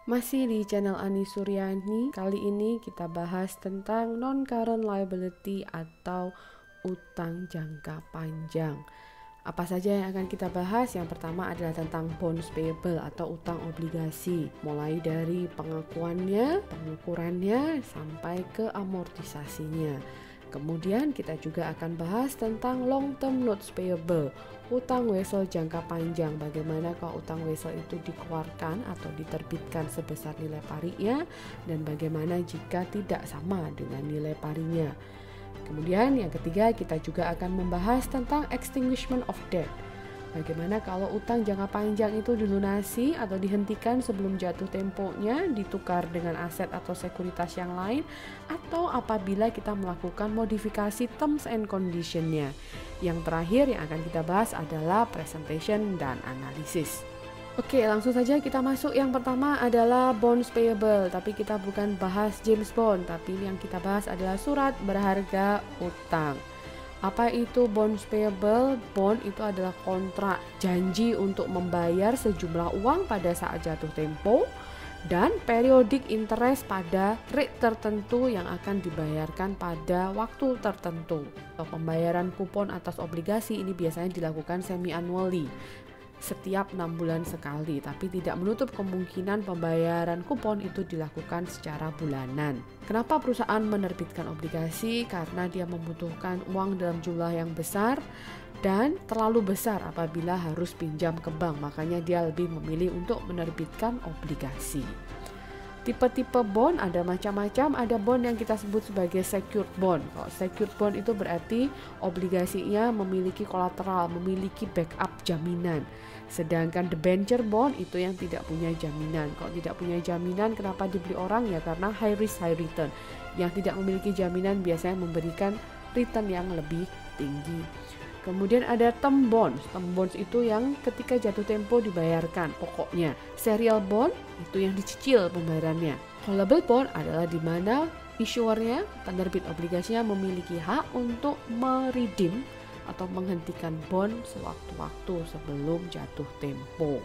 Masih di channel Ani Suryani, kali ini kita bahas tentang non-current liability atau utang jangka panjang. Apa saja yang akan kita bahas? Yang pertama adalah tentang bonds payable atau utang obligasi, mulai dari pengakuannya, pengukurannya, sampai ke amortisasinya. Kemudian kita juga akan bahas tentang long term notes payable, utang wesel jangka panjang, bagaimana kalau utang wesel itu dikeluarkan atau diterbitkan sebesar nilai parinya dan bagaimana jika tidak sama dengan nilai parinya. Kemudian yang ketiga kita juga akan membahas tentang extinguishment of debt. Bagaimana kalau utang jangka panjang itu dilunasi atau dihentikan sebelum jatuh temponya, ditukar dengan aset atau sekuritas yang lain, atau apabila kita melakukan modifikasi terms and condition-nya. Yang terakhir yang akan kita bahas adalah presentation dan analisis. Oke, langsung saja kita masuk. Yang pertama adalah bonds payable, tapi kita bukan bahas James Bond, tapi yang kita bahas adalah surat berharga utang. Apa itu bonds payable? Bond itu adalah kontrak janji untuk membayar sejumlah uang pada saat jatuh tempo dan periodic interest pada rate tertentu yang akan dibayarkan pada waktu tertentu. Pembayaran kupon atas obligasi ini biasanya dilakukan semi-annually, setiap 6 bulan sekali, tapi tidak menutup kemungkinan pembayaran kupon itu dilakukan secara bulanan. Kenapa perusahaan menerbitkan obligasi? Karena dia membutuhkan uang dalam jumlah yang besar dan terlalu besar apabila harus pinjam ke bank, makanya dia lebih memilih untuk menerbitkan obligasi. Tipe-tipe bond ada macam-macam. Ada bond yang kita sebut sebagai secured bond. Kalau secured bond itu berarti obligasinya memiliki kolateral, memiliki backup jaminan. Sedangkan debenture bond itu yang tidak punya jaminan. Kalau tidak punya jaminan, kenapa dibeli orang? Ya karena high risk high return. Yang tidak memiliki jaminan biasanya memberikan return yang lebih tinggi. Kemudian ada term bonds. Term bonds itu yang ketika jatuh tempo dibayarkan pokoknya. Serial bond itu yang dicicil pembayarannya. Callable bond adalah di mana issuernya, penerbit obligasinya memiliki hak untuk meredeem atau menghentikan bond sewaktu-waktu sebelum jatuh tempo.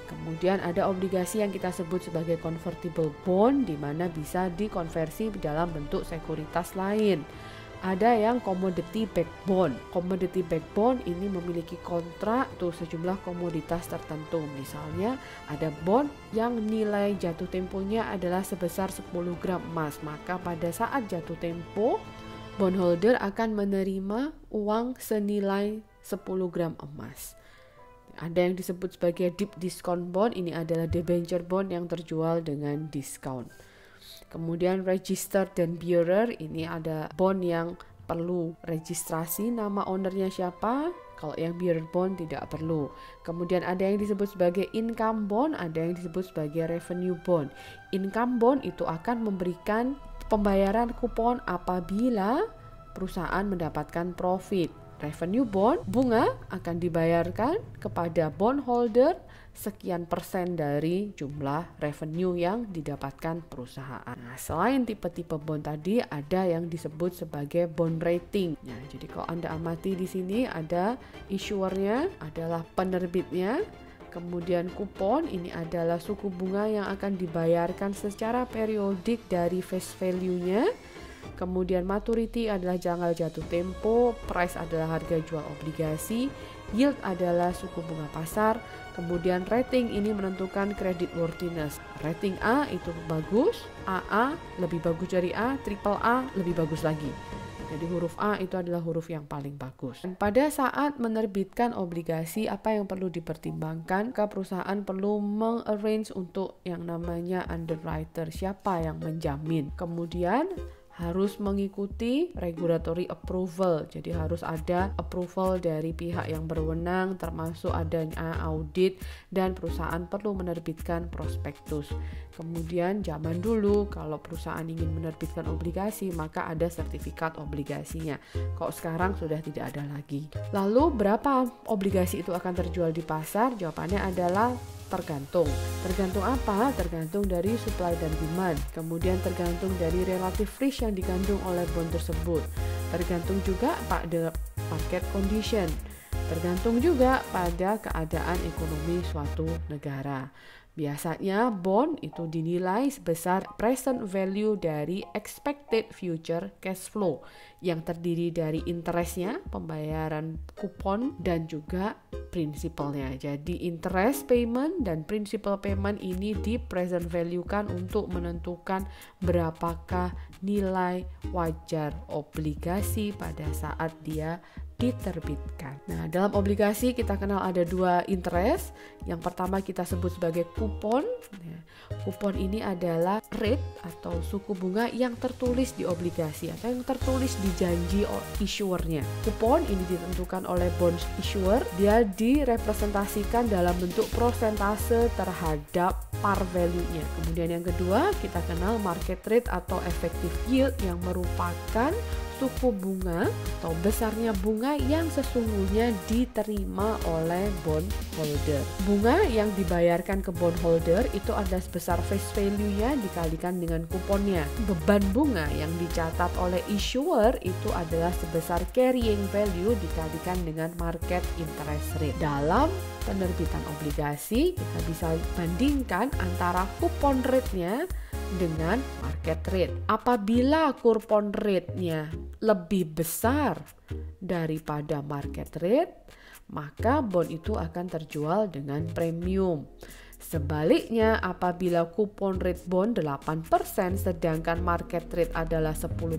Kemudian ada obligasi yang kita sebut sebagai convertible bond, di mana bisa dikonversi dalam bentuk sekuritas lain. Ada yang commodity backed bond. Commodity backed bond ini memiliki kontrak untuk sejumlah komoditas tertentu. Misalnya ada bond yang nilai jatuh temponya adalah sebesar 10 gram emas. Maka pada saat jatuh tempo, bondholder akan menerima uang senilai 10 gram emas. Ada yang disebut sebagai deep discount bond. Ini adalah debenture bond yang terjual dengan diskon. Kemudian register dan bearer, ini ada bond yang perlu registrasi nama ownernya siapa. Kalau yang bearer bond tidak perlu. Kemudian ada yang disebut sebagai income bond, ada yang disebut sebagai revenue bond. Income bond itu akan memberikan pembayaran kupon apabila perusahaan mendapatkan profit. Revenue bond, bunga akan dibayarkan kepada bondholder sekian persen dari jumlah revenue yang didapatkan perusahaan. Nah, selain tipe-tipe bond tadi, ada yang disebut sebagai bond rating. Nah, jadi kalau Anda amati di sini ada issuernya, adalah penerbitnya. Kemudian kupon, ini adalah suku bunga yang akan dibayarkan secara periodik dari face value-nya. Kemudian maturity adalah tanggal jatuh tempo, price adalah harga jual obligasi, yield adalah suku bunga pasar, kemudian rating ini menentukan credit worthiness. Rating A itu bagus, AA lebih bagus dari A, triple A lebih bagus lagi. Jadi huruf A itu adalah huruf yang paling bagus. Dan pada saat menerbitkan obligasi, apa yang perlu dipertimbangkan? Perusahaan perlu mengarrange untuk yang namanya underwriter, siapa yang menjamin. Kemudian harus mengikuti regulatory approval, jadi harus ada approval dari pihak yang berwenang, termasuk adanya audit, dan perusahaan perlu menerbitkan prospektus. Kemudian zaman dulu kalau perusahaan ingin menerbitkan obligasi maka ada sertifikat obligasinya. Kok sekarang sudah tidak ada lagi. Lalu berapa obligasi itu akan terjual di pasar? Jawabannya adalah tergantung. Tergantung apa? Tergantung dari supply dan demand. Kemudian tergantung dari relative risk yang dikandung oleh bond tersebut. Tergantung juga pada market condition. Tergantung juga pada keadaan ekonomi suatu negara. Biasanya bond itu dinilai sebesar present value dari expected future cash flow yang terdiri dari interestnya, pembayaran kupon, dan juga prinsipalnya. Jadi interest payment dan principal payment ini di present value kan untuk menentukan berapakah nilai wajar obligasi pada saat dia diterbitkan. Nah, dalam obligasi kita kenal ada dua interest. Yang pertama kita sebut sebagai kupon. Kupon ini adalah rate atau suku bunga yang tertulis di obligasi atau yang tertulis di janji issuernya. Kupon ini ditentukan oleh bond issuer. Dia direpresentasikan dalam bentuk persentase terhadap par value-nya. Kemudian yang kedua kita kenal market rate atau effective yield yang merupakan suku bunga atau besarnya bunga yang sesungguhnya diterima oleh bondholder. Bunga yang dibayarkan ke bondholder itu ada sebesar face value-nya dikalikan dengan kuponnya. Beban bunga yang dicatat oleh issuer itu adalah sebesar carrying value dikalikan dengan market interest rate. Dalam penerbitan obligasi kita bisa bandingkan antara kupon rate-nya dengan market rate. Apabila kupon rate-nya lebih besar daripada market rate, maka bond itu akan terjual dengan premium. Sebaliknya, apabila kupon rate bond 8% sedangkan market rate adalah 10%,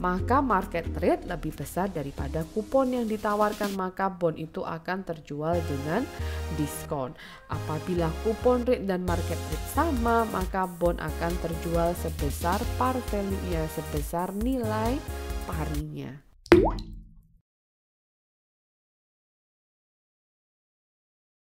maka market rate lebih besar daripada kupon yang ditawarkan, maka bond itu akan terjual dengan diskon. Apabila kupon rate dan market rate sama, maka bond akan terjual sebesar par value-nya, sebesar nilai parinya.